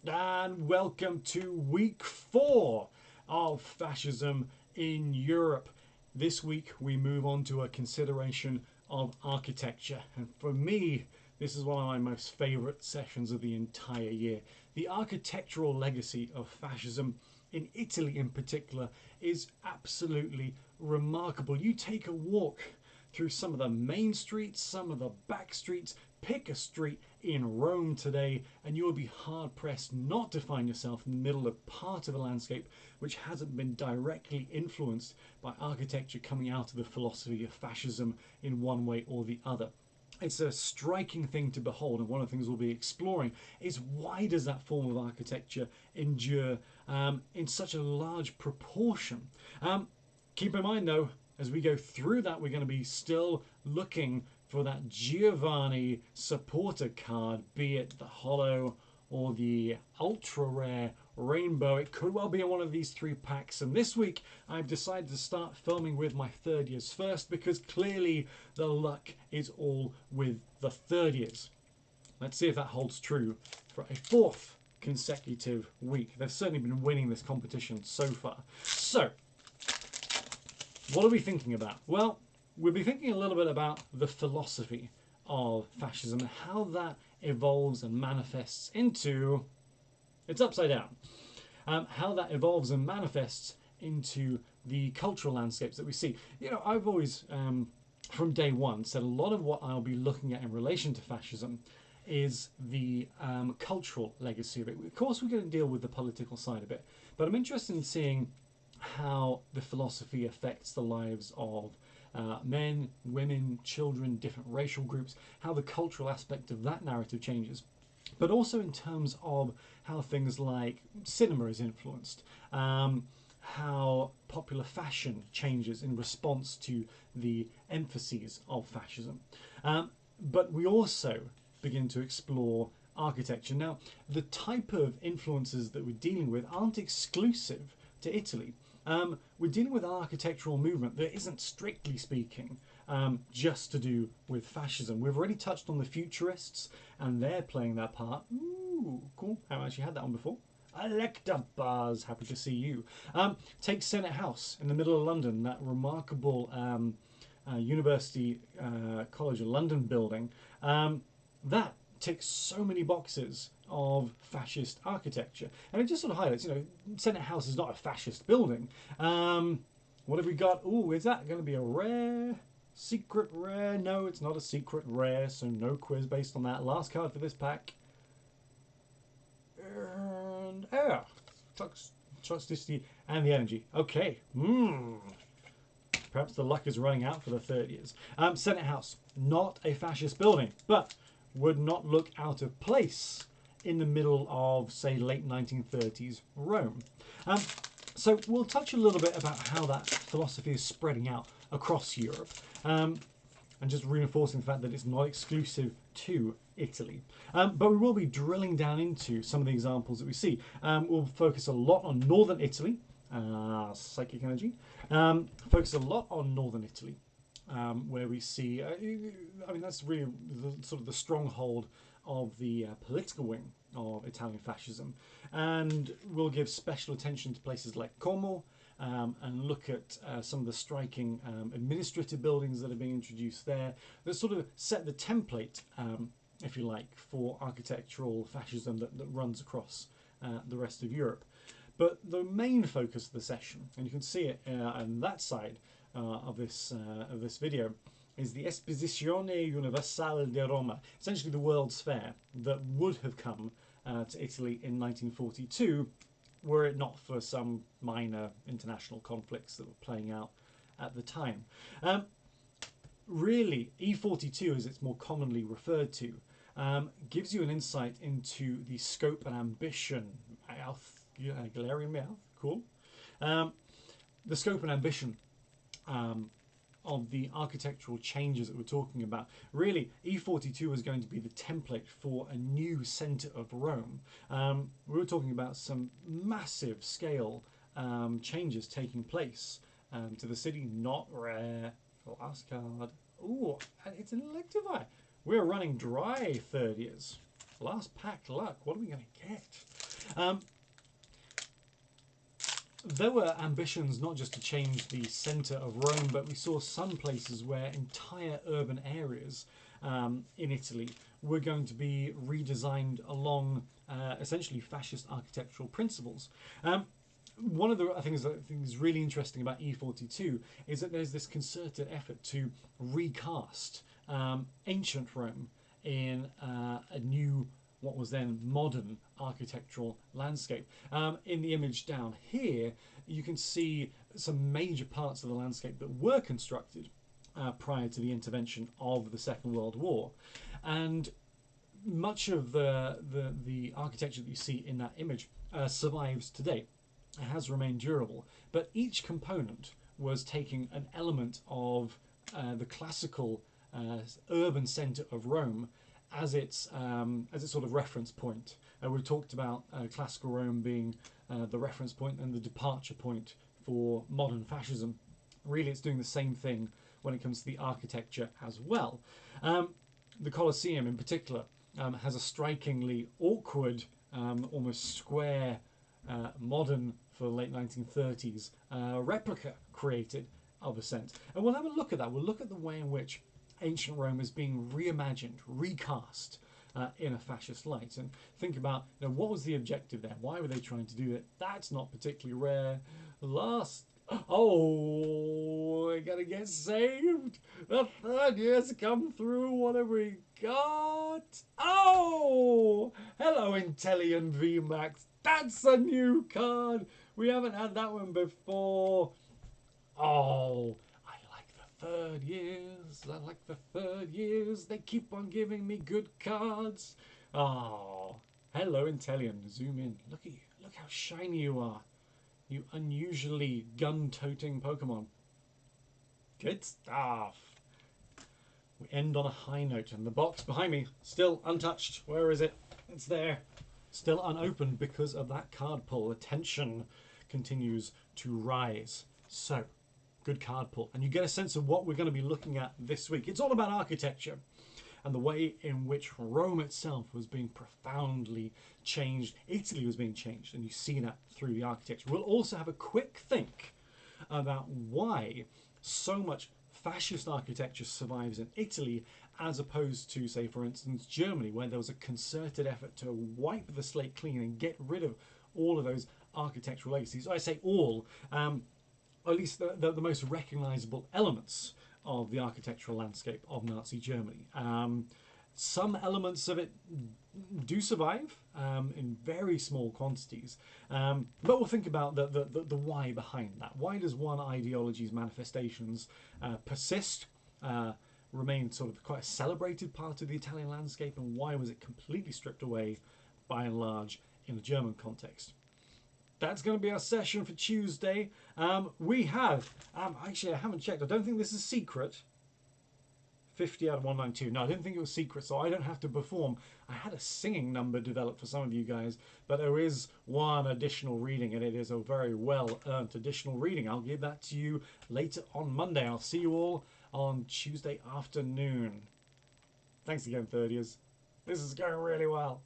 And welcome to week 4 of fascism in Europe. This week we move on to a consideration of architecture, and for me this is one of my most favourite sessions of the entire year. The architectural legacy of fascism in Italy in particular is absolutely remarkable. You take a walk through some of the main streets, some of the back streets, pick a street in Rome today and you'll be hard pressed not to find yourself in the middle of part of a landscape which hasn't been directly influenced by architecture coming out of the philosophy of fascism in one way or the other. It's a striking thing to behold, and one of the things we'll be exploring is why does that form of architecture endure in such a large proportion. Keep in mind though, as we go through that, we're going to be still looking for that Giovanni supporter card, be it the holo or the ultra rare rainbow. It could well be in one of these 3 packs, and this week I've decided to start filming with my third years first because clearly the luck is all with the third years. Let's see if that holds true for a 4th consecutive week. They've certainly been winning this competition so far. So what are we thinking about? Well, we'll be thinking a little bit about the philosophy of fascism and how that evolves and manifests into, it's upside down, how that evolves and manifests into the cultural landscapes that we see. You know, I've always, from day one, said a lot of what I'll be looking at in relation to fascism is the cultural legacy of it. Of course, we're going to deal with the political side of it, but I'm interested in seeing how the philosophy affects the lives of men, women, children, different racial groups, how the cultural aspect of that narrative changes, but also in terms of how things like cinema is influenced, how popular fashion changes in response to the emphases of fascism. But we also begin to explore architecture. Now, the type of influences that we're dealing with aren't exclusive to Italy. We're dealing with an architectural movement that isn't, strictly speaking, just to do with fascism. We've already touched on the futurists, and they're playing their part. Ooh, cool. Haven't actually had that one before. Electa Buzz, happy to see you. Take Senate House in the middle of London, that remarkable University College of London building. That ticks so many boxes of fascist architecture, and it just sort of highlights, you know, Senate House is not a fascist building. What have we got? Oh, is that going to be a rare? Secret rare? No, it's not a secret rare, so no quiz based on that. Last card for this pack. And Toxicity and the energy. Okay. Perhaps the luck is running out for the third years. Senate House, not a fascist building, but would not look out of place in the middle of, say, late 1930s Rome. So we'll touch a little bit about how that philosophy is spreading out across Europe, and just reinforcing the fact that it's not exclusive to Italy. But we will be drilling down into some of the examples that we see. We'll focus a lot on northern Italy, psychic energy, focus a lot on northern Italy, where we see, I mean, that's really sort of the stronghold of the political wing of Italian fascism, and we'll give special attention to places like Como, and look at some of the striking administrative buildings that are being introduced there that sort of set the template, if you like, for architectural fascism that runs across the rest of Europe. But the main focus of the session, and you can see it on that side of this video, is the Esposizione Universale di Roma, essentially the World's Fair that would have come to Italy in 1942 were it not for some minor international conflicts that were playing out at the time. Really, E42, as it's more commonly referred to, gives you an insight into the scope and ambition, Galarian mouth, cool, the scope and ambition of the architectural changes that we're talking about. Really, E42 is going to be the template for a new centre of Rome. We were talking about some massive scale changes taking place to the city. Not rare. Last card. Ooh, and it's an Electivire. We're running dry third years. Last pack luck. What are we going to get? There were ambitions not just to change the centre of Rome, but we saw some places where entire urban areas in Italy were going to be redesigned along essentially fascist architectural principles. One of the things that I think is really interesting about E42 is that there's this concerted effort to recast ancient Rome in a new, what was then modern architectural landscape. In the image down here, you can see some major parts of the landscape that were constructed prior to the intervention of the Second World War. And much of the architecture that you see in that image survives today. It has remained durable, but each component was taking an element of the classical urban centre of Rome as its sort of reference point. We've talked about classical Rome being the reference point and the departure point for modern fascism. Really, it's doing the same thing when it comes to the architecture as well. The Colosseum, in particular, has a strikingly awkward, almost square, modern for the late 1930s replica created of a sense. And we'll have a look at that. We'll look at the way in which ancient Rome is being reimagined, recast in a fascist light, and think about, you know, what was the objective there? Why were they trying to do it? That's not particularly rare. I gotta get saved. The third year's come through. What have we got? Oh, hello, Inteleon V Max. That's a new card. We haven't had that one before. Oh, I like the third years. I like the third years. They keep on giving me good cards. Oh, hello, Inteleon. Zoom in. Look at you. Look how shiny you are. You unusually gun-toting Pokemon. Good stuff. We end on a high note, and the box behind me, still untouched. Where is it? It's there. Still unopened because of that card pull. The tension continues to rise. So, good card pull. And you get a sense of what we're going to be looking at this week. It's all about architecture and the way in which Rome itself was being profoundly changed. Italy was being changed, and you see that through the architecture. We'll also have a quick think about why so much fascist architecture survives in Italy as opposed to, say, for instance, Germany, where there was a concerted effort to wipe the slate clean and get rid of all of those architectural legacies. I say all, at least the most recognisable elements of the architectural landscape of Nazi Germany. Some elements of it do survive in very small quantities, but we'll think about the why behind that. Why does one ideology's manifestations persist, remain sort of quite a celebrated part of the Italian landscape, and why was it completely stripped away by and large in the German context? That's going to be our session for Tuesday. We have, actually I haven't checked, I don't think this is secret. 50 out of 192. No, I didn't think it was secret, so I don't have to perform. I had a singing number developed for some of you guys, but there is one additional reading, and it is a very well-earned additional reading. I'll give that to you later on Monday. I'll see you all on Tuesday afternoon. Thanks again, third years. This is going really well.